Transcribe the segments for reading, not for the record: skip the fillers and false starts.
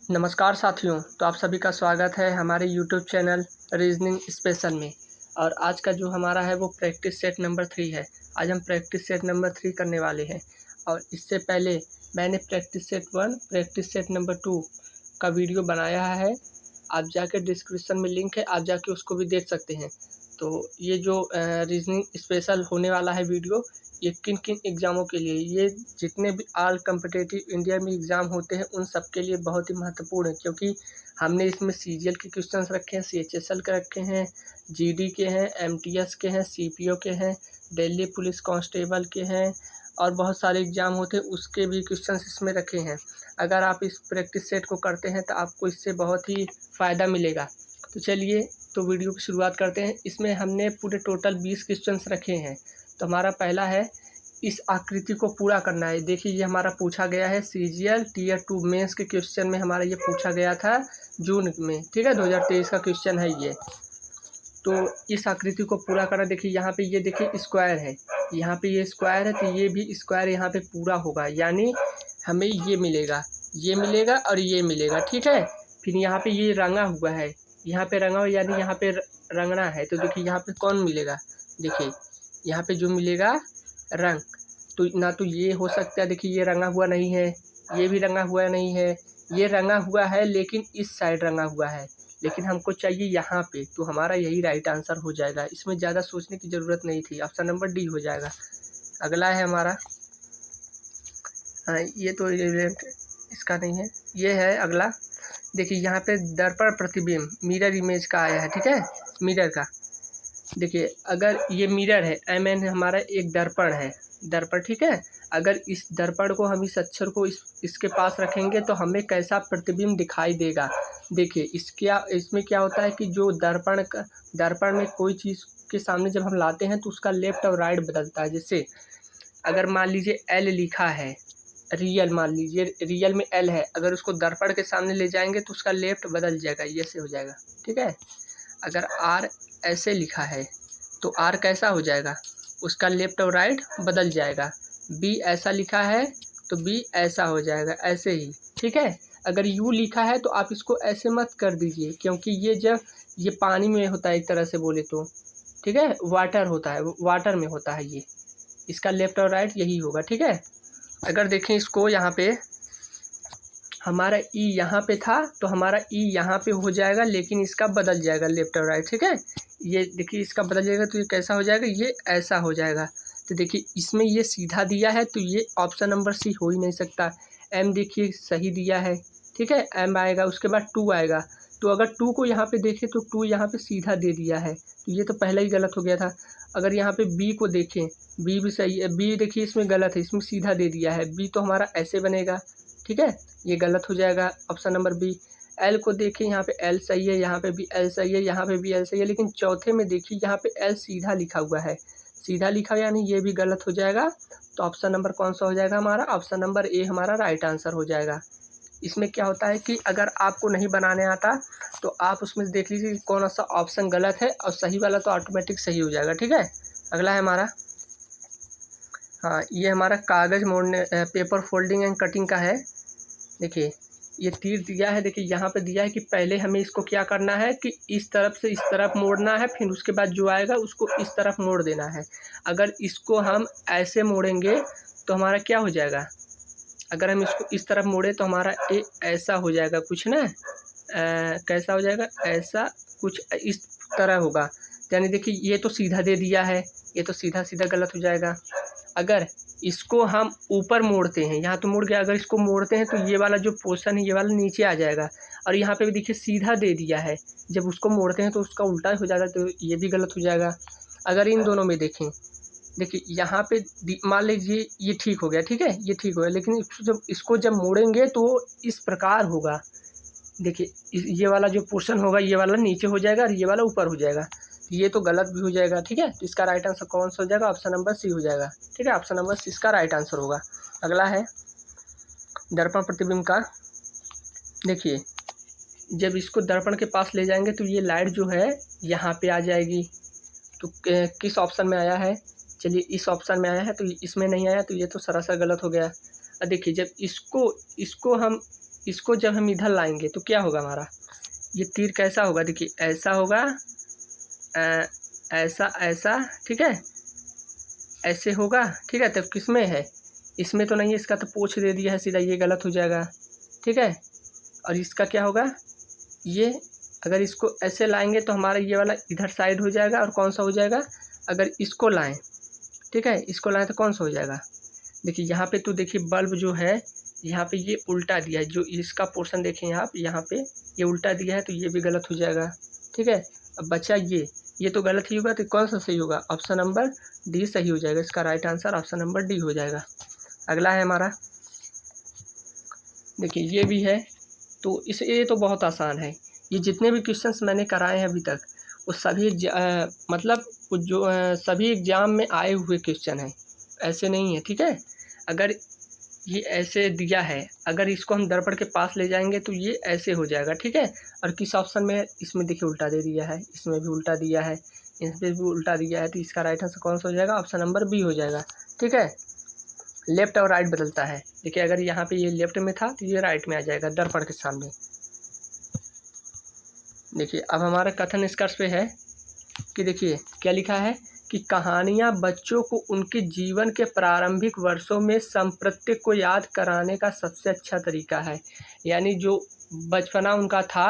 नमस्कार साथियों, तो आप सभी का स्वागत है हमारे यूट्यूब चैनल रीजनिंग स्पेशल में। और आज का जो हमारा है वो प्रैक्टिस सेट नंबर 3 है। आज हम प्रैक्टिस सेट नंबर 3 करने वाले हैं। और इससे पहले मैंने practice set 1, practice set number 2 का वीडियो बनाया है। आप जाके डिस्क्रिप्शन में लिंक है, आप जाके उसको भी देख सकते हैं। तो ये जो रीजनिंग स्पेशल होने वाला है वीडियो, ये किन किन एग्ज़ामों के लिए, ये जितने भी ऑल कॉम्पिटिटिव इंडिया में एग्ज़ाम होते हैं उन सब के लिए बहुत ही महत्वपूर्ण है। क्योंकि हमने इसमें सीजीएल के क्वेश्चंस रखे हैं, सीएचएसएल के रखे हैं, जीडी के हैं, एमटीएस के हैं, सीपीओ के हैं, दिल्ली पुलिस कांस्टेबल के हैं और बहुत सारे एग्ज़ाम होते हैं उसके भी क्वेश्चंस इसमें रखे हैं। अगर आप इस प्रैक्टिस सेट को करते हैं तो आपको इससे बहुत ही फ़ायदा मिलेगा। तो चलिए तो वीडियो की शुरुआत करते हैं। इसमें हमने पूरे टोटल 20 क्वेश्चंस रखे हैं। तो हमारा पहला है, इस आकृति को पूरा करना है। देखिए ये हमारा पूछा गया है सीजीएल टीयर 2 मेंस के क्वेश्चन में, हमारा ये पूछा गया था जून में, ठीक है, 2023 का क्वेश्चन है ये। तो इस आकृति को पूरा करना, देखिए यहाँ पे ये देखिए स्क्वायर है, यहाँ पे ये स्क्वायर है, तो ये भी स्क्वायर यहाँ पे पूरा होगा, यानी हमें ये मिलेगा और ये मिलेगा, ठीक है। फिर यहाँ पे ये रंगा हुआ है, यहाँ पे रंगा हुआ यानी यहाँ पे रंगना है। तो देखिए यहाँ पे कौन मिलेगा, देखिए यहाँ पे जो मिलेगा रंग, तो ना तो ये हो सकता है, देखिए ये रंगा हुआ नहीं है, ये भी रंगा हुआ नहीं है, ये रंगा हुआ है लेकिन इस साइड रंगा हुआ है, लेकिन हमको चाहिए यहाँ पे, तो हमारा यही राइट आंसर हो जाएगा। इसमें ज़्यादा सोचने की ज़रूरत नहीं थी, ऑप्शन नंबर डी हो जाएगा। अगला है हमारा, ये तो इसका नहीं है, ये है अगला। देखिए यहाँ पे दर्पण प्रतिबिंब मिरर इमेज का आया है, ठीक है, मिरर का। देखिए अगर ये मिरर है, एन हमारा एक दर्पण है, दर्पण, ठीक है। अगर इस दर्पण को हम इस अक्षर को इसके पास रखेंगे तो हमें कैसा प्रतिबिंब दिखाई देगा। देखिए इसमें क्या होता है कि जो दर्पण में कोई चीज़ के सामने जब हम लाते हैं तो उसका लेफ्ट और राइट बदलता है। जैसे अगर मान लीजिए एल लिखा है, रियल, मान लीजिए रियल में एल है, अगर उसको दर्पण के सामने ले जाएंगे तो उसका लेफ्ट बदल जाएगा, ये से हो जाएगा, ठीक है। अगर आर ऐसे लिखा है तो आर कैसा हो जाएगा, उसका लेफ्ट और राइट बदल जाएगा। बी ऐसा लिखा है तो बी ऐसा हो जाएगा, ऐसे ही, ठीक है। अगर यू लिखा है तो आप इसको ऐसे मत कर दीजिए, क्योंकि ये पानी में होता है एक तरह से बोले तो, ठीक है, वाटर होता है, वाटर में होता है ये, इसका लेफ्ट और राइट यही होगा, ठीक है। अगर देखें इसको, यहाँ पे हमारा ई यहाँ पे था तो हमारा ई यहाँ पे हो जाएगा, लेकिन इसका बदल जाएगा लेफ्ट और राइट, ठीक है। ये देखिए इसका बदल जाएगा तो ये कैसा हो जाएगा, ये ऐसा हो जाएगा। तो देखिए इसमें ये सीधा दिया है तो ये ऑप्शन नंबर सी हो ही नहीं सकता। एम देखिए सही दिया है, ठीक है, एम आएगा, उसके बाद 2 आएगा। तो अगर 2 को यहाँ पे देखें तो 2 यहाँ पे सीधा दे दिया है, तो ये तो पहले ही गलत हो गया था। अगर यहाँ पे बी को देखें, बी भी सही है, बी देखिए इसमें गलत है, इसमें सीधा दे दिया है, बी तो हमारा ऐसे बनेगा, ठीक है, ये गलत हो जाएगा, ऑप्शन नंबर बी। एल को देखिए, यहाँ पे एल सही है, यहाँ पे भी एल सही है, यहाँ पे भी एल सही है, लेकिन चौथे में देखिए यहाँ पे एल सीधा लिखा हुआ है, सीधा लिखा हुआ यानी ये भी गलत हो जाएगा। तो ऑप्शन नंबर कौन सा हो जाएगा हमारा, ऑप्शन नंबर ए हमारा राइट आंसर हो जाएगा। इसमें क्या होता है कि अगर आपको नहीं बनाने आता तो आप उसमें देख लीजिए कि कौन सा ऑप्शन गलत है, और सही वाला तो ऑटोमेटिक सही हो जाएगा, ठीक है। अगला है हमारा, हाँ, ये हमारा कागज़ मोड़ने, पेपर फोल्डिंग एंड कटिंग का है। देखिए ये तीर दिया है, देखिए यहाँ पे दिया है कि पहले हमें इसको क्या करना है कि इस तरफ से इस तरफ मोड़ना है, फिर उसके बाद जो आएगा उसको इस तरफ मोड़ देना है। अगर इसको हम ऐसे मोड़ेंगे तो हमारा क्या हो जाएगा, अगर हम इसको इस तरफ मोड़े तो हमारा ए ऐसा हो जाएगा कुछ ना, कैसा हो जाएगा, ऐसा कुछ इस तरह होगा। यानी देखिए ये तो सीधा दे दिया है, ये तो सीधा सीधा गलत हो जाएगा। अगर इसको हम ऊपर मोड़ते हैं, यहाँ तो मुड़ गया, अगर इसको मोड़ते हैं तो ये वाला जो पोर्शन है ये वाला नीचे आ जाएगा, और यहाँ पे भी देखिए सीधा दे दिया है, जब उसको मोड़ते हैं तो उसका उल्टा हो जाएगा, तो ये भी गलत हो जाएगा। अगर इन दोनों में देखें, देखिए यहाँ पे मान लीजिए ये ठीक हो गया, ठीक है, ये ठीक हो गया, लेकिन इसको जब मोड़ेंगे तो इस प्रकार होगा। देखिए ये वाला जो पोर्शन होगा ये वाला नीचे हो जाएगा और ये वाला ऊपर हो जाएगा, ये तो गलत भी हो जाएगा, ठीक है। तो इसका राइट आंसर कौन सा हो जाएगा, ऑप्शन नंबर सी हो जाएगा, ठीक है, ऑप्शन नंबर सी इसका राइट आंसर होगा। अगला है दर्पण प्रतिबिंब का। देखिए जब इसको दर्पण के पास ले जाएंगे तो ये लाइट जो है यहाँ पे आ जाएगी, तो किस ऑप्शन में आया है, चलिए इस ऑप्शन में आया है, तो इसमें नहीं आया, तो ये तो सरासर गलत हो गया। अब देखिए जब इसको हम इसको जब हम इधर लाएंगे तो क्या होगा हमारा, ये तीर कैसा होगा, देखिए ऐसा होगा, ऐसा ऐसा, ठीक है, ऐसे होगा, ठीक है। तब किस में है, इसमें तो नहीं है, इसका तो पोछ दे दिया है सीधा, ये गलत हो जाएगा, ठीक है। और इसका क्या होगा, ये अगर इसको ऐसे लाएंगे तो हमारा ये वाला इधर साइड हो जाएगा, और कौन सा हो जाएगा, अगर इसको लाएं, ठीक है, इसको लाएं तो कौन सा हो जाएगा, देखिए यहाँ पे तो देखिए बल्ब जो है यहाँ पे ये उल्टा दिया है, जो इसका पोर्शन देखें आप यहाँ पे ये उल्टा दिया है, तो ये भी गलत हो जाएगा, ठीक है। अब बचा ये तो गलत ही होगा, तो कौन सा सही होगा, ऑप्शन नंबर डी सही हो जाएगा, इसका right answer option number D हो जाएगा। अगला है हमारा, देखिए ये भी है, तो ये तो बहुत आसान है, ये जितने भी क्वेश्चंस मैंने कराए हैं अभी तक वो सभी मतलब जो सभी एग्जाम में आए हुए क्वेश्चन हैं, ऐसे नहीं है, ठीक है। अगर ये ऐसे दिया है, अगर इसको हम दर्पण के पास ले जाएंगे तो ये ऐसे हो जाएगा, ठीक है। और किस ऑप्शन में है, इसमें देखिए उल्टा दे दिया है, इसमें भी उल्टा दिया है, इसमें भी उल्टा दिया है, तो इसका राइट आंसर कौन सा हो जाएगा, ऑप्शन नंबर बी हो जाएगा, ठीक है। लेफ्ट और राइट बदलता है, देखिए अगर यहाँ पे ये लेफ्ट में था तो ये राइट में आ जाएगा दर्पण के सामने। देखिए अब हमारा कथन निष्कर्ष पे है कि देखिए क्या लिखा है कि कहानियाँ बच्चों को उनके जीवन के प्रारंभिक वर्षों में संप्रत्येक को याद कराने का सबसे अच्छा तरीका है। यानी जो बचपना उनका था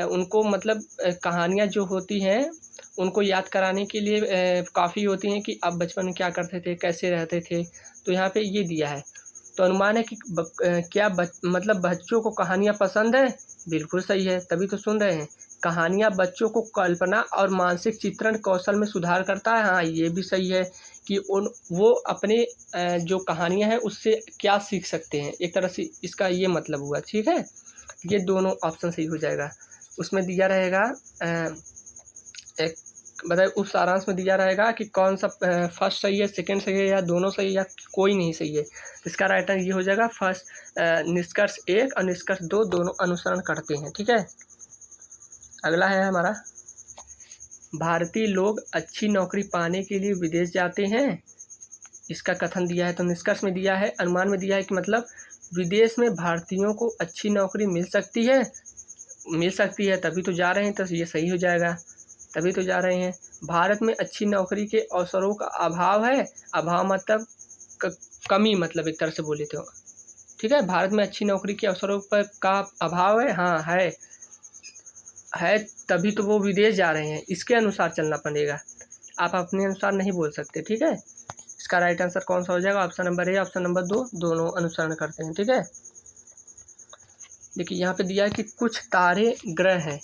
उनको मतलब कहानियाँ जो होती हैं उनको याद कराने के लिए काफ़ी होती हैं कि आप बचपन में क्या करते थे, कैसे रहते थे। तो यहाँ पे ये दिया है, तो अनुमान है कि क्या मतलब बच्चों को कहानियाँ पसंद है, बिल्कुल सही है, तभी तो सुन रहे हैं। कहानियाँ बच्चों को कल्पना और मानसिक चित्रण कौशल में सुधार करता है, हाँ ये भी सही है कि वो अपने जो कहानियाँ हैं उससे क्या सीख सकते हैं, एक तरह से इसका ये मतलब हुआ, ठीक है। ये दोनों ऑप्शन सही हो जाएगा। उसमें दिया रहेगा एक बताइए, उस सारांश में दिया रहेगा कि कौन सा फर्स्ट सही है, सेकंड सही है, या दोनों सही है, या कोई नहीं सही है। इसका राइट आंसर ये हो जाएगा फर्स्ट, निष्कर्ष 1 और निष्कर्ष 2 दोनों अनुसरण करते हैं, ठीक है। अगला है हमारा, भारतीय लोग अच्छी नौकरी पाने के लिए विदेश जाते हैं, इसका कथन दिया है। तो निष्कर्ष में दिया है, अनुमान में दिया है कि मतलब विदेश में भारतीयों को अच्छी नौकरी मिल सकती है, तभी तो जा रहे हैं, तो ये सही हो जाएगा, तभी तो जा रहे हैं। भारत में अच्छी नौकरी के अवसरों का अभाव है, अभाव मतलब कमी, मतलब एक तरह से बोले तो, ठीक है। भारत में अच्छी नौकरी के अवसरों पर का अभाव है, हाँ है, तभी तो वो विदेश जा रहे हैं, इसके अनुसार चलना पड़ेगा, आप अपने अनुसार नहीं बोल सकते, ठीक है। इसका राइट आंसर कौन सा हो जाएगा, option number A, option number 2 दोनों अनुसरण करते हैं, ठीक है। देखिए यहाँ पे दिया है कि कुछ तारे ग्रह हैं,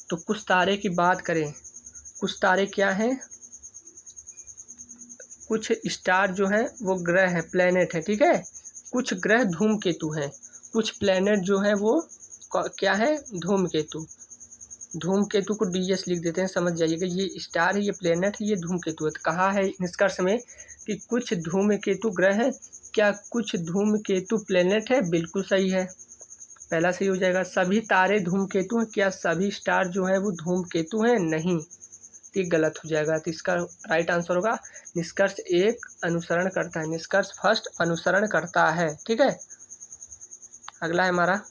तो कुछ तारे की बात करें, कुछ तारे क्या हैं, कुछ स्टार जो हैं वो ग्रह है, प्लेनेट है, ठीक है। कुछ ग्रह धूमकेतु हैं, कुछ प्लेनेट जो हैं वो क्या है, धूमकेतु। धूमकेतु को डीएस लिख देते हैं, समझ जाइएगा, ये स्टार है, ये प्लेनेट है, ये धूमकेतु है। तो कहा है निष्कर्ष में कि कुछ धूमकेतु ग्रह है, क्या कुछ धूमकेतु प्लेनेट है, बिल्कुल सही है, पहला सही हो जाएगा। सभी तारे धूमकेतु हैं, क्या सभी स्टार जो है वो धूमकेतु हैं, नहीं, ये गलत हो जाएगा। तो इसका राइट आंसर होगा निष्कर्ष 1 अनुसरण करता है, निष्कर्ष फर्स्ट अनुसरण करता है, ठीक है। अगला है हमारा,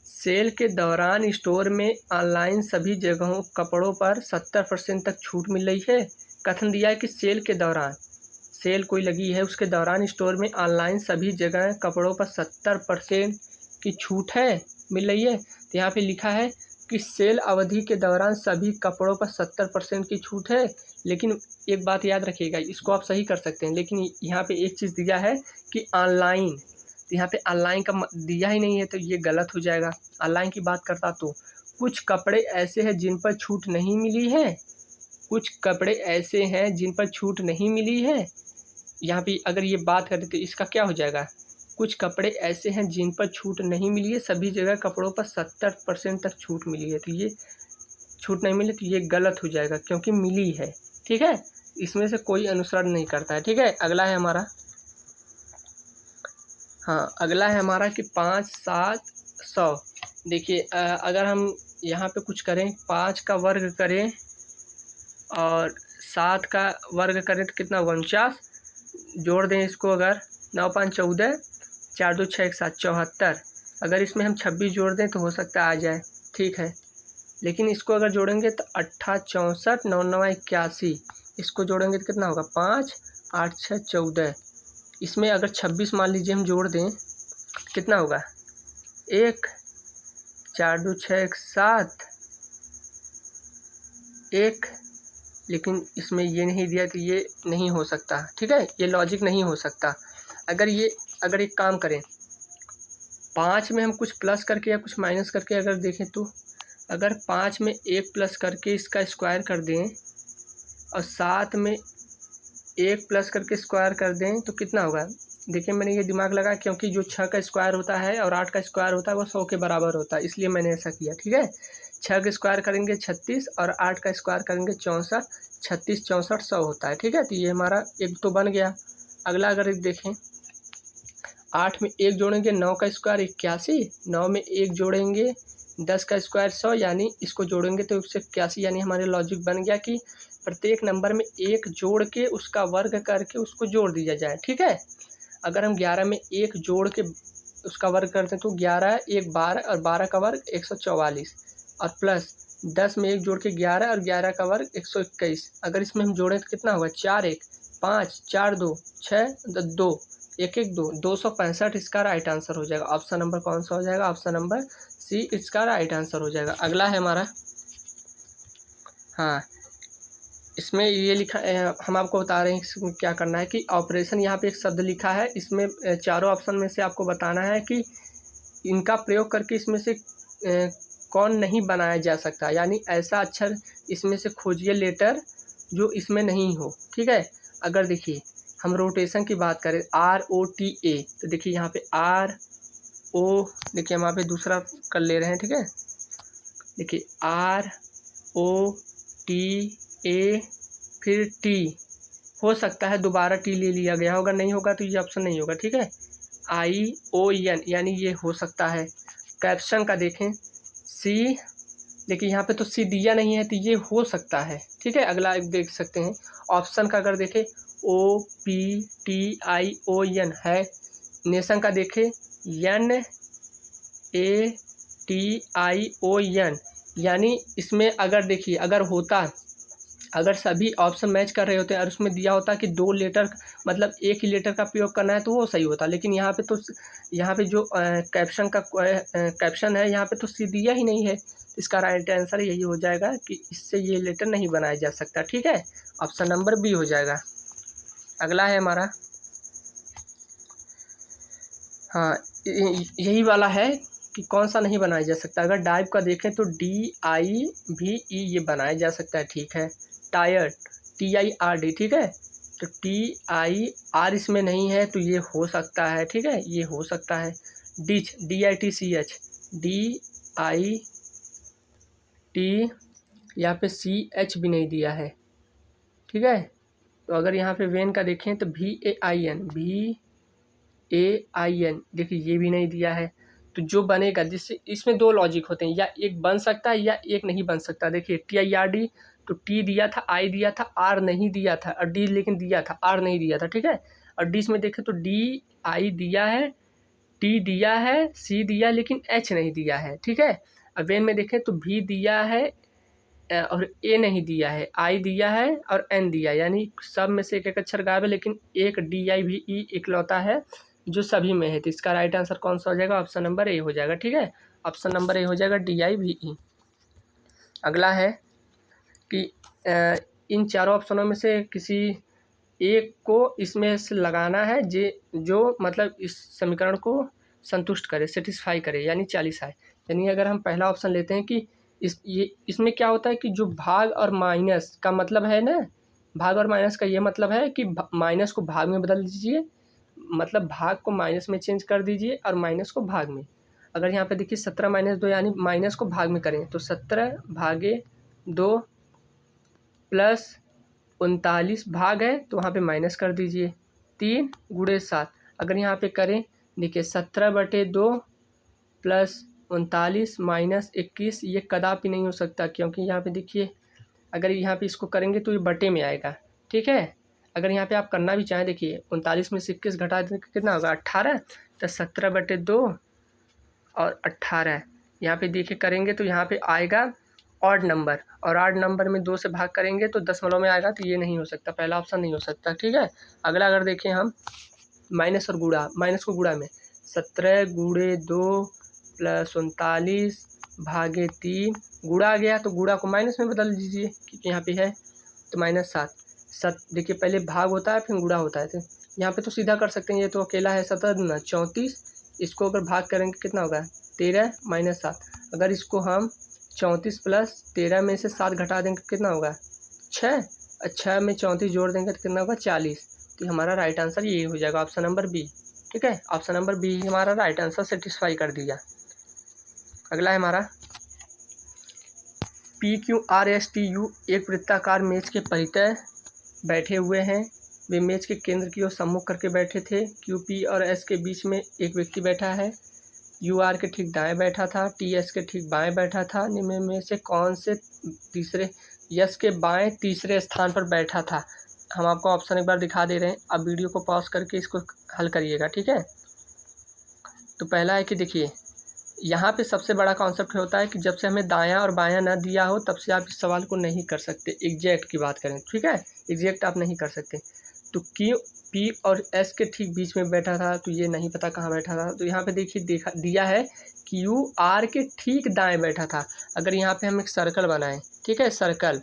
सेल के दौरान स्टोर में ऑनलाइन सभी जगहों कपड़ों पर 70% तक छूट मिल रही है। कथन दिया है कि सेल के दौरान, सेल कोई लगी है उसके दौरान स्टोर में ऑनलाइन सभी जगह कपड़ों पर 70% की छूट है, मिल रही है। तो यहाँ पे लिखा है कि सेल अवधि के दौरान सभी कपड़ों पर 70% की छूट है, लेकिन एक बात याद रखिएगा, इसको आप सही कर सकते हैं, लेकिन यहाँ पे एक चीज़ दिया है कि ऑनलाइन, तो यहाँ पे ऑनलाइन का दिया ही नहीं है, तो ये गलत हो जाएगा। ऑनलाइन की बात करता तो कुछ कपड़े ऐसे हैं जिन पर छूट नहीं मिली है, कुछ कपड़े ऐसे हैं जिन पर छूट नहीं मिली है, यहाँ पे अगर ये बात करें तो इसका क्या हो जाएगा, कुछ कपड़े ऐसे हैं जिन पर छूट नहीं मिली है, सभी जगह कपड़ों पर 70% तक छूट मिली है, तो ये छूट नहीं मिली, तो ये गलत हो जाएगा क्योंकि मिली है, ठीक है। इसमें से कोई अनुसरण नहीं करता है, ठीक है। अगला है हमारा, हाँ अगला है हमारा कि 5, 7, 100। देखिए अगर हम यहाँ पे कुछ करें, 5 का वर्ग करें और 7 का वर्ग करें तो कितना होगा, 49, जोड़ दें इसको, अगर 9 5 14, 4 2 6 1 7 74। अगर इसमें हम 26 जोड़ दें तो हो सकता है आ जाए, ठीक है। लेकिन इसको अगर जोड़ेंगे तो 8 64 9 9 81, इसको जोड़ेंगे तो कितना होगा 5 8 6 14। इसमें अगर 26 मान लीजिए हम जोड़ दें कितना होगा 1 4 2 6 1 7 1। लेकिन इसमें ये नहीं दिया तो ये नहीं हो सकता, ठीक है, ये लॉजिक नहीं हो सकता। अगर एक काम करें 5 में हम कुछ प्लस करके या कुछ माइनस करके अगर देखें तो अगर 5 में 1 प्लस करके इसका स्क्वायर कर दें और 7 में 1 प्लस करके स्क्वायर कर दें तो कितना होगा। देखिए मैंने ये दिमाग लगाया क्योंकि जो 6 का स्क्वायर होता है और 8 का स्क्वायर होता है वो 100 के बराबर होता है, इसलिए मैंने ऐसा किया, ठीक है। 6 का स्क्वायर करेंगे 36 और 8 का स्क्वायर करेंगे 64, 36 64 100 होता है, ठीक है। तो ये हमारा एक तो बन गया। अगला अगर एक देखें 8 में 1 जोड़ेंगे 9 का स्क्वायर 81, 9 में 1 जोड़ेंगे 10 का स्क्वायर 100, यानी इसको जोड़ेंगे तो 181। यानी हमारे लॉजिक बन गया कि प्रत्येक नंबर में 1 जोड़ के उसका वर्ग करके उसको जोड़ दिया जाए, ठीक है। अगर हम 11 में 1 जोड़ के उसका वर्ग करते हैं तो 11 1 12 और 12 का वर्ग 144 और प्लस 10 में 1 जोड़ के 11 और 11 का वर्ग 121। अगर इसमें हम जोड़ें तो कितना होगा 4 1 5 4 2 6 2 1 1 2 265 इसका राइट आंसर हो जाएगा। ऑप्शन नंबर कौन सा हो जाएगा, ऑप्शन नंबर सी इसका राइट आंसर हो जाएगा। अगला है हमारा, हाँ इसमें ये लिखा हम आपको बता रहे हैं इसमें क्या करना है कि ऑपरेशन, यहाँ पे एक शब्द लिखा है, इसमें चारों ऑप्शन में से आपको बताना है कि इनका प्रयोग करके इसमें से कौन नहीं बनाया जा सकता, यानी ऐसा अक्षर इसमें से खोजिए लेटर जो इसमें नहीं हो, ठीक है। अगर देखिए हम रोटेशन की बात करें ROTA, तो देखिए यहाँ पे RO, देखिए हम यहाँ पे दूसरा कर ले रहे हैं, ठीक है। देखिए ROTA फिर T, हो सकता है दोबारा T ले लिया गया होगा, नहीं होगा तो ये ऑप्शन नहीं होगा, ठीक है। ION यानी ये हो सकता है। कैप्शन का देखें C, देखिए यहाँ पे तो C दिया नहीं है तो ये हो सकता है, ठीक है। अगला एक देख सकते हैं ऑप्शन का, अगर देखें OPTION है। नेशन का देखें NATION, यानी इसमें अगर देखिए अगर सभी ऑप्शन मैच कर रहे होते हैं और उसमें दिया होता है कि 2 लेटर मतलब एक ही लेटर का प्रयोग करना है तो वो सही होता। लेकिन यहाँ पे जो कैप्शन है यहाँ पे तो सी दिया ही नहीं है, इसका राइट आंसर यही हो जाएगा कि इससे ये लेटर नहीं बनाया जा सकता, ठीक है। ऑप्शन नंबर बी हो जाएगा। अगला है हमारा, हाँ यही वाला है कि कौन सा नहीं बनाया जा सकता। अगर डाइव का देखें तो DIVE ये बनाया जा सकता है, ठीक है। टायर TIRD, ठीक है। तो TIR इसमें नहीं है तो ये हो सकता है, ठीक है, ये हो सकता है। डिच DITCH DIT, यहाँ पे CH भी नहीं दिया है, ठीक है। तो अगर यहाँ पे वेन का देखें तो VAIN देखिए ये भी नहीं दिया है। तो जो बनेगा जिससे इसमें 2 लॉजिक होते हैं, या एक बन सकता है या एक नहीं बन सकता। देखिए TIRD तो T दिया था, I दिया था, R नहीं दिया था, और D लेकिन दिया था, R नहीं दिया था, ठीक है। और D में देखें तो DI दिया है, T दिया है, C दिया लेकिन H नहीं दिया है, ठीक है। अब वेन में देखें तो V दिया है और A नहीं दिया है, I दिया है और N दिया है, यानी सब में से एक एक अक्षर गायब है, लेकिन एक DIVE इकलौता है जो सभी में है। तो इसका राइट आंसर कौन सा हो जाएगा, ऑप्शन नंबर ए हो जाएगा, ठीक है। ऑप्शन नंबर ए हो जाएगा DIVE। अगला है कि इन चारों ऑप्शनों में से किसी एक को इसमें से लगाना है जो मतलब इस समीकरण को संतुष्ट करे, सेटिस्फाई करे, यानी 40 आए। यानी अगर हम पहला ऑप्शन लेते हैं कि इसमें क्या होता है कि जो भाग और माइनस का मतलब है ना, भाग और माइनस का ये मतलब है कि माइनस को भाग में बदल दीजिए, मतलब भाग को माइनस में चेंज कर दीजिए और माइनस को भाग में। अगर यहाँ पे देखिए 17 - 2 यानी माइनस को भाग में करें तो 17 भागे 2 प्लस 39 भाग है तो वहाँ पे माइनस कर दीजिए 3 × 7। अगर यहाँ पे करें देखिए 17/2 प्लस 39 माइनस 21, ये कदापि नहीं हो सकता, क्योंकि यहाँ पे देखिए अगर यहाँ पे इसको करेंगे तो ये बटे में आएगा, ठीक है। अगर यहाँ पे आप करना भी चाहें, देखिए 39 में से 21 घटा दें कितना होगा 18, तो 17/2 और 18। यहाँ पे देखिए करेंगे तो यहाँ पे आएगा ऑड नंबर, और ऑड नंबर में 2 से भाग करेंगे तो दशमलव में आएगा, तो ये नहीं हो सकता, पहला ऑप्शन नहीं हो सकता। ठीक है, अगला अगर देखें हम माइनस और गुणा, माइनस को गुणा में 17 × 2 + 39 भागे 3, गुणा आ गया तो गुणा को माइनस में बदल दीजिए क्योंकि यहाँ पे है, तो -7 देखिए पहले भाग होता है फिर गुणा होता है, तो यहाँ पे तो सीधा कर सकते हैं, ये तो अकेला है 17 दूना 34, इसको अगर भाग करेंगे कितना होगा 13 - 7, अगर इसको हम 34 + 13 में से 7 घटा देंगे कितना होगा 6, और 6 में 34 जोड़ देंगे तो कितना होगा 40, तो हमारा राइट आंसर ये हो जाएगा ऑप्शन नंबर बी। ठीक है, ऑप्शन नंबर बी हमारा राइट आंसर सेटिस्फाई कर दिया। अगला है हमारा PQRSTU एक वृत्ताकार मेज के परितः बैठे हुए हैं, वे मेज के केंद्र की ओर सम्मुख करके बैठे थे। QP और S के बीच में एक व्यक्ति बैठा है, UR के ठीक दाएं बैठा था, TS के ठीक बाएं बैठा था, निम्न में से कौन से तीसरे यस के बाएं तीसरे स्थान पर बैठा था। हम आपको ऑप्शन एक बार दिखा दे रहे हैं, अब वीडियो को पॉज करके इसको हल करिएगा। ठीक है, तो पहला है कि देखिए यहाँ पे सबसे बड़ा कॉन्सेप्ट होता है कि जब से हमें दायां और बायां ना दिया हो तब से आप इस सवाल को नहीं कर सकते, एग्जैक्ट की बात करें। ठीक है, एग्जैक्ट आप नहीं कर सकते। तो P और S के ठीक बीच में बैठा था, तो ये नहीं पता कहाँ बैठा था, तो यहाँ पे देखिए दिया है QR के ठीक दाएं बैठा था। अगर यहाँ पे हम एक सर्कल बनाएं, ठीक है, सर्कल,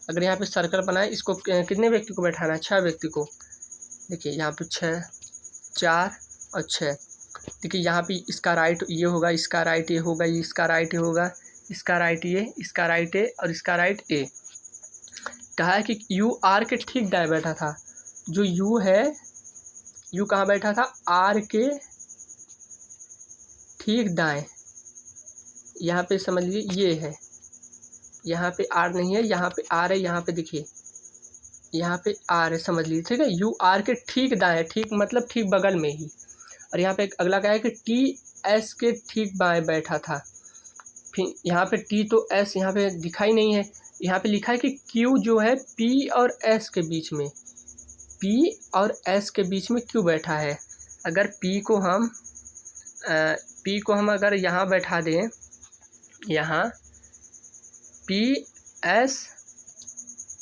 अगर यहाँ पे सर्कल बनाएं, इसको कितने व्यक्ति को बैठाना है 6 व्यक्ति को। देखिए यहाँ पे 6, 4 और 6। देखिए यहाँ पे इसका राइट ये होगा, इसका राइट ये होगा, इसका राइट ये होगा, इसका राइट ये, इसका राइट ए और इसका राइट ए। कहा है कि UR के ठीक दाएं बैठा था, जो U है, U कहाँ बैठा था R के ठीक दाएं, यहाँ पे समझ लीजिए ये है, यहाँ पे R नहीं है, यहाँ पे R है, यहाँ पे देखिए यहाँ पे R है, समझ लीजिए। ठीक है, UR के ठीक दाएं, ठीक मतलब ठीक बगल में ही। और यहाँ पे अगला क्या है कि TS के ठीक बाएं बैठा था, फिर यहाँ पे T तो S यहाँ पे दिखाई नहीं है, यहाँ पे लिखा है कि Q जो है P और S के बीच में, P और S के बीच में Q बैठा है। अगर P को हम अगर यहाँ बैठा दें, यहाँ PS,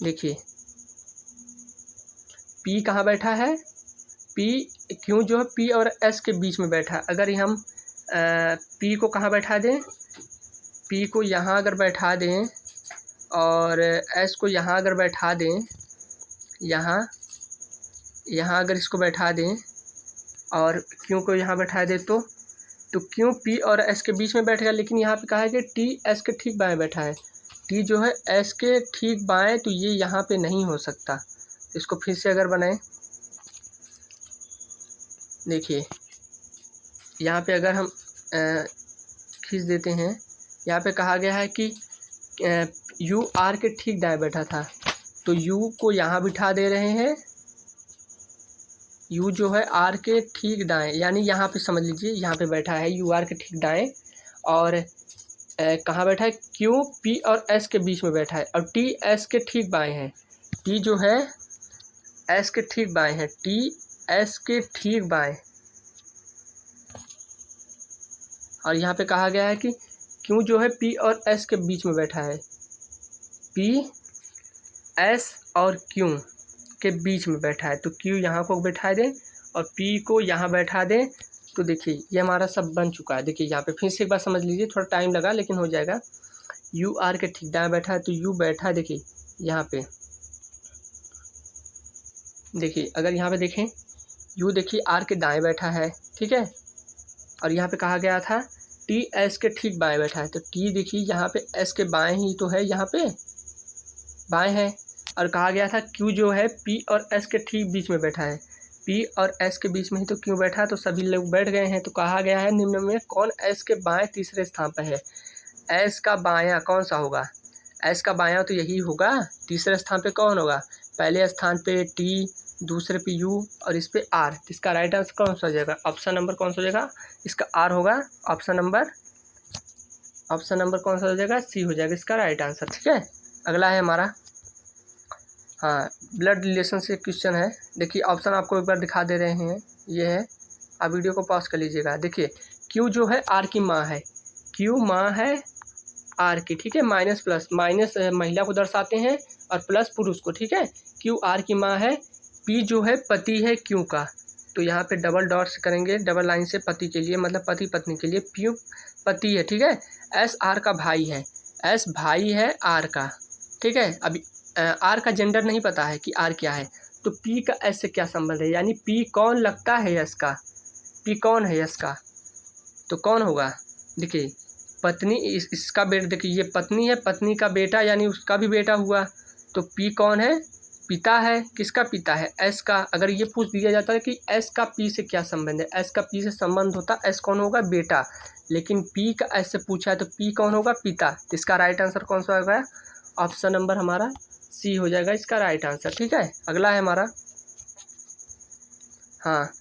देखिए P कहाँ बैठा है, Q जो है P और S के बीच में बैठा है। अगर हम P को कहाँ बैठा दें, P को यहाँ अगर बैठा दें और S को यहाँ अगर बैठा दें, यहाँ अगर इसको बैठा दें और Q को यहाँ बैठा दें तो Q P और S के बीच में बैठेगा, लेकिन यहाँ पे कहा है कि T S के ठीक बाएं बैठा है। T जो है S के ठीक बाएं, तो ये यहाँ पे नहीं हो सकता। इसको फिर से अगर बनाएं, देखिए यहाँ पे अगर हम खींच देते हैं, यहाँ पे कहा गया है कि UR के ठीक दाएं बैठा था, तो U को यहाँ बिठा दे रहे हैं, U जो है R के ठीक दाएं, यानी यहाँ पे समझ लीजिए यहाँ पे बैठा है UR के ठीक दाएं, और कहाँ बैठा है Q P और S के बीच में बैठा है, और T S के ठीक बाएं है, T जो है S के ठीक बाएं है, T S के ठीक बाएं। और यहाँ पे कहा गया है कि Q जो है P और S के बीच में बैठा है, P S और Q के बीच में बैठा है, तो Q यहाँ को बैठा दें और P को यहाँ बैठा दें, तो देखिए ये हमारा सब बन चुका है। देखिए यहाँ पे फिर से एक बार समझ लीजिए, थोड़ा टाइम लगा लेकिन हो जाएगा। UR के ठीक दाएं बैठा है, तो U बैठा है, देखिए यहाँ पे, देखिए अगर यहाँ पे देखें U देखिए R के दाएं बैठा है, ठीक है, और यहाँ पे कहा गया था T S के ठीक बाएं बैठा है, तो T देखिए यहाँ पे S के बाएं ही तो है, यहाँ पे बाएं है, और कहा गया था Q जो है P और S के ठीक बीच में बैठा है, P और S के बीच में ही तो Q बैठा है, तो सभी लोग बैठ गए हैं। तो कहा गया है निम्न में कौन S के बाएं तीसरे स्थान पर है। S का बायां कौन सा होगा, S का बायां तो यही होगा, तीसरे स्थान पे कौन होगा, पहले स्थान पे T, दूसरे पे U और इस पे R। इसका राइट आंसर कौन सा हो जाएगा, ऑप्शन नंबर कौन सा हो जाएगा, इसका R होगा, ऑप्शन नंबर कौन सा हो जाएगा, C हो जाएगा इसका राइट आंसर। ठीक है, अगला है हमारा, हाँ, ब्लड रिलेशन से क्वेश्चन है। देखिए ऑप्शन आपको एक बार दिखा दे रहे हैं, ये है आप वीडियो को पॉज कर लीजिएगा। देखिए क्यू जो है आर की माँ है, क्यू माँ है आर की, ठीक है। माइनस प्लस, माइनस महिला को दर्शाते हैं और प्लस पुरुष को, ठीक है। क्यू आर की माँ है, पी जो है पति है क्यू का, तो यहाँ पे डबल डॉट से करेंगे, डबल लाइन से पति के लिए, मतलब पति पत्नी के लिए पी पति है, ठीक है। एस आर का भाई है, एस भाई है आर का, ठीक है। अभी आर का जेंडर नहीं पता है कि आर क्या है, तो पी का एस से क्या संबंध है, यानी पी कौन लगता है यस का, पी कौन है यस का, तो कौन होगा। देखिए पत्नी इसका बेटा, देखिए ये पत्नी है, पत्नी का बेटा यानी उसका भी बेटा हुआ, तो पी कौन है, पिता है, किसका पिता है, एस का। अगर ये पूछ दिया जाता है कि एस का पी से क्या संबंध है, एस का पी से संबंध होता, एस कौन होगा, बेटा, लेकिन पी का एस से पूछा है तो पी कौन होगा, पिता। तो इसका राइट आंसर कौन सा होगा, ऑप्शन नंबर हमारा सी हो जाएगा इसका राइट आंसर, ठीक है। अगला है हमारा, हाँ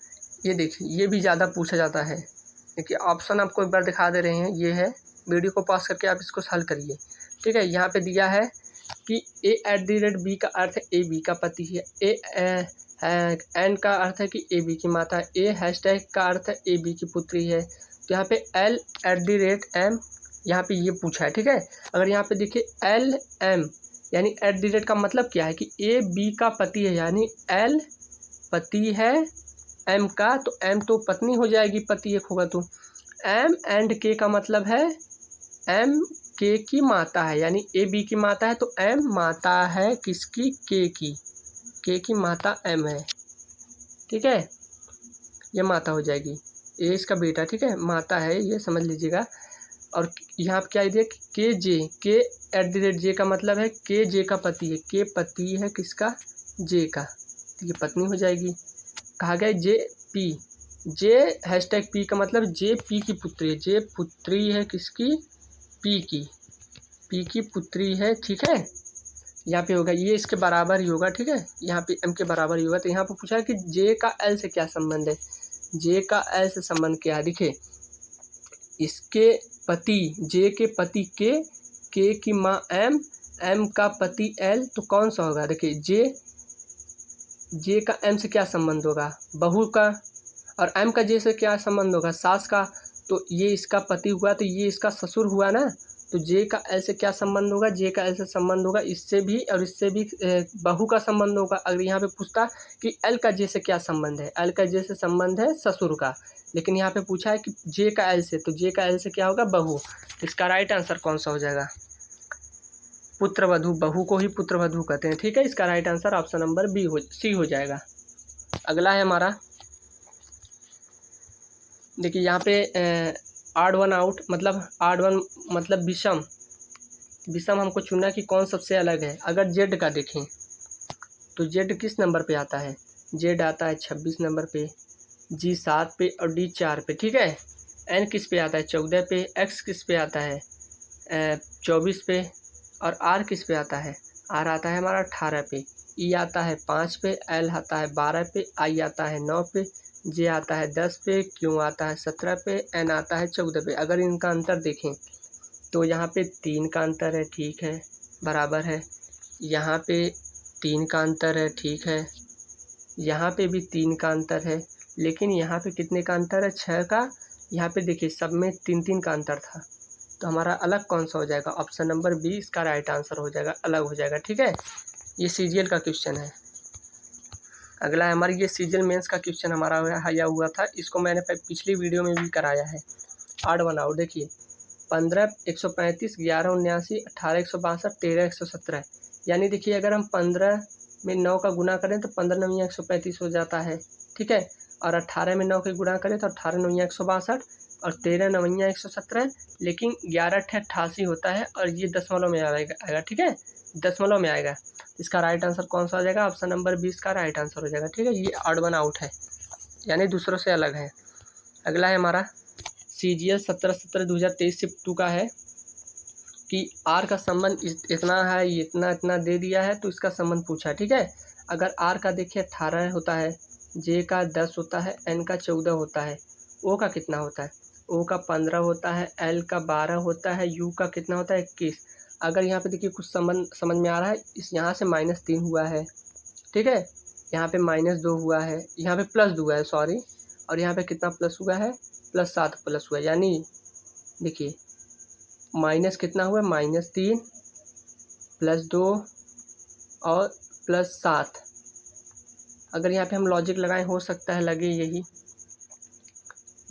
ये देखिए ये भी ज़्यादा पूछा जाता है। देखिए ऑप्शन आपको एक बार दिखा दे रहे हैं, ये है, वीडियो को पॉज करके आप इसको हल करिए, ठीक है। यहाँ पे दिया है कि A@B का अर्थ है ए बी का पति है, एन का अर्थ है कि ए बी की माता है, ए हैशटैग का अर्थ है ए बी की पुत्री है, तो यहाँ पे L@M यहाँ पे ये पूछा है, ठीक है। अगर यहाँ पे देखिए LM यानी @ का मतलब क्या है कि ए बी का पति है, यानी L पति है M का, तो M तो पत्नी हो जाएगी, पति एक होगा तो M एंड K का मतलब है M के की माता है, यानी ए बी की माता है, तो M माता है किसकी, के की माता M है, ठीक है। ये माता हो जाएगी, ए इसका बेटा, ठीक है, माता है, ये समझ लीजिएगा। और यहाँ पे क्या दिया, के @ जे का मतलब है के जे का पति है, के पति है किसका, जे का, तो ये पत्नी हो जाएगी। कहा गया जे पी, जे हैशटैग पी का मतलब जे पी की पुत्री है, जे पुत्री है किसकी, पी की पुत्री है, ठीक है। यहाँ पे होगा ये इसके बराबर ही होगा, ठीक है, यहाँ पे एम के बराबर ही होगा। तो यहाँ पे पूछा है कि जे का एल से क्या संबंध है, जे का एल से संबंध क्या है, देखिए इसके पति, जे के पति के की माँ एम का पति एल, तो कौन सा होगा, देखिए जे का एम से क्या संबंध होगा, बहू का, और एम का जे से क्या संबंध होगा, सास का, तो ये इसका पति हुआ, तो ये इसका ससुर हुआ ना, तो जे का एल से क्या संबंध होगा, जे का एल से संबंध होगा इससे भी और इससे भी, बहू का संबंध होगा। अगर यहाँ पे पूछता कि एल का जे से क्या संबंध है, एल का जे से संबंध है ससुर का, लेकिन यहाँ पे पूछा है कि जे का एल से, तो जे का एल से क्या होगा, बहू। इसका राइट आंसर कौन सा हो जाएगा, पुत्रवधू, बहू को ही पुत्रवधू कहते हैं, ठीक है। इसका right answer option number C हो जाएगा। अगला है हमारा, देखिए यहाँ पे आड वन आउट, मतलब आड वन मतलब विषम हमको चुनना कि कौन सबसे अलग है। अगर जेड का देखें तो जेड किस नंबर पे आता है, जेड आता है 26 नंबर पे, जी 7 पे और डी 4 पे, ठीक है। एन किस पे आता है, 14 पे, एक्स किस पे आता है 24 पे, और आर किस पे आता है, आर आता है हमारा 18 पे, ई आता है 5 पे, एल आता है 12 पे, आई आता है 9 पे, जे आता है 10 पे, क्यू आता है 17 पे, एन आता है 14 पे। अगर इनका अंतर देखें तो यहाँ पे 3 का अंतर है, ठीक है, बराबर है। यहाँ पे 3 का अंतर है, ठीक है, यहाँ पे भी 3 का अंतर है, लेकिन यहाँ पे कितने का अंतर है, 6 का। यहाँ पे देखिए सब में 3-3 का अंतर था, तो हमारा अलग कौन सा हो जाएगा, ऑप्शन नंबर बी इसका राइट आंसर हो जाएगा, अलग हो जाएगा, ठीक है। ये सीजीएल का क्वेश्चन है। अगला है हमारी, ये सीजीएल मेंस का क्वेश्चन हमारा आया हुआ था, इसको मैंने पिछली वीडियो में भी कराया है। आड वन आउट देखिए 15 135 11 79 18 162 13 117, यानी देखिए अगर हम 15 में 9 का गुना करें तो 15 9 135 हो जाता है, ठीक है। और 18 में 9 के गुना करें तो 18 9 162 और 13 9 117, लेकिन 11 88 होता है और ये दशमलव में आएगा, ठीक है, दशमलव में आएगा। इसका राइट आंसर कौन सा हो जाएगा, ऑप्शन नंबर 20 का राइट आंसर हो जाएगा, ठीक है। ये ऑड वन आउट है, यानी दूसरों से अलग है। अगला है हमारा CGL 17/17/2023 शिफ्ट 2 का है कि आर का संबंध इतना है, इतना दे दिया है, तो इसका संबंध पूछा है, ठीक है। अगर आर का देखिए 18 होता है, जे का 10 होता है, एन का 14 होता है, ओ का कितना होता है, ओ का 15 होता है, एल का 12 होता है, यू का कितना होता है 21। अगर यहाँ पे देखिए कुछ संबंध समझ में आ रहा है, इस यहाँ से -3 हुआ है, ठीक है, यहाँ पे -2 हुआ है, यहाँ पे +2 है, सॉरी, और यहाँ पे कितना प्लस हुआ है, +7 प्लस हुआ है, यानी देखिए माइनस कितना हुआ, -3 +2 और +7। अगर यहाँ पे हम लॉजिक लगाएं, हो सकता है लगे यही।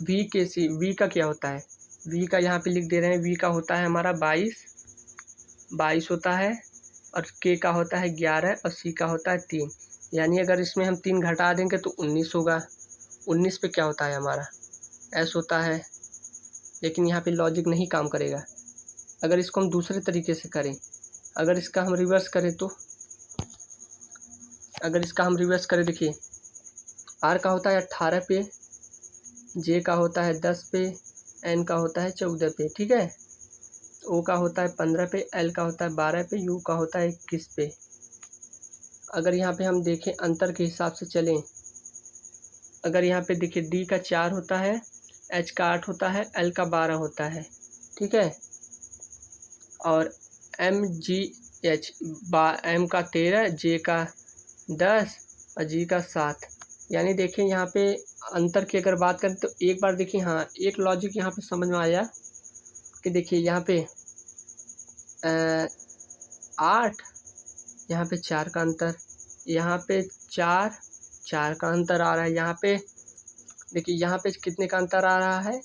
वी का क्या होता है, वी का यहाँ पे लिख दे रहे हैं, वी का होता है हमारा 22 होता है, और के का होता है 11 और सी का होता है 3। यानी अगर इसमें हम 3 घटा देंगे तो 19 होगा। 19 पे क्या होता है हमारा एस होता है, लेकिन यहाँ पे लॉजिक नहीं काम करेगा। अगर इसको हम दूसरे तरीके से करें, अगर इसका हम रिवर्स करें तो, अगर इसका हम रिवर्स करें, देखिए आर का होता है 18 पे, जे का होता है 10 पे, एन का होता है 14 पे, ठीक है। ओ का होता है 15 पे, एल का होता है 12 पे, यू का होता है 21 पे। अगर यहाँ पे हम देखें अंतर के हिसाब से चलें, अगर यहाँ पे देखिए डी का 4 होता है, एच का 8 होता है, एल का 12 होता है, ठीक है। और एम जी एच एम का 13, जे का 10 और जी का 7। यानी देखिए यहाँ पे अंतर की अगर बात करें तो एक बार देखिए, हाँ एक लॉजिक यहाँ पे समझ में आया कि देखिए यहाँ पे 8, यहाँ पे 4 का अंतर, यहाँ पे 4 का अंतर आ रहा है, यहाँ पे देखिए यहाँ पे कितने का अंतर आ रहा है,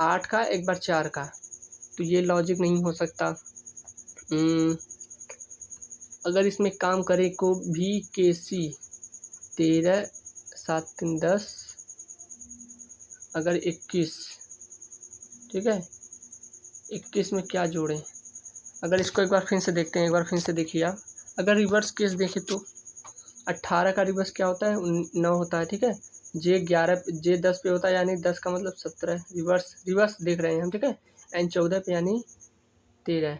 8 का, एक बार 4 का। तो ये लॉजिक नहीं हो सकता। अगर इसमें काम करें को भी के सी 13 7 3 10, अगर 21, ठीक है, 21 में क्या जोड़ें, अगर इसको एक बार फिर से देखते हैं, एक बार फिर से देखिए आप, अगर रिवर्स केस देखें तो 18 का रिवर्स क्या होता है, 9 होता है, ठीक है। जे 10 पे होता है, यानी 10 का मतलब 17, रिवर्स देख रहे हैं हम, ठीक है। एन 14 पे यानी 13,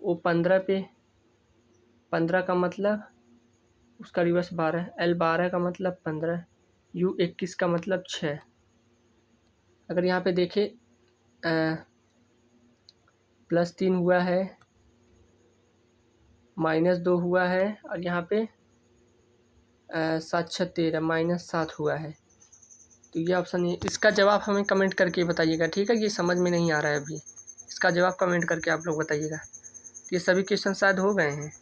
ओ 15 पे, 15 का मतलब उसका रिवर्स 12, एल 12 का मतलब 15, यू 21 का मतलब 6। अगर यहाँ पे देखें +3 हुआ है, -2 हुआ है, और यहाँ पे 7 6 13 -7 हुआ है। तो ये ऑप्शन है। इसका जवाब हमें कमेंट करके बताइएगा, ठीक है। ये समझ में नहीं आ रहा है अभी, इसका जवाब कमेंट करके आप लोग बताइएगा। ये सभी क्वेश्चन शायद हो गए हैं,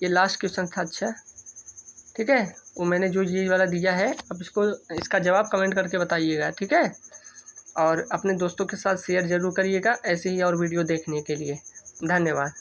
ये लास्ट क्वेश्चन था। अच्छा ठीक है, वो मैंने जो ये वाला दिया है, अब इसका जवाब कमेंट करके बताइएगा, ठीक है। और अपने दोस्तों के साथ शेयर ज़रूर करिएगा ऐसे ही और वीडियो देखने के लिए। धन्यवाद।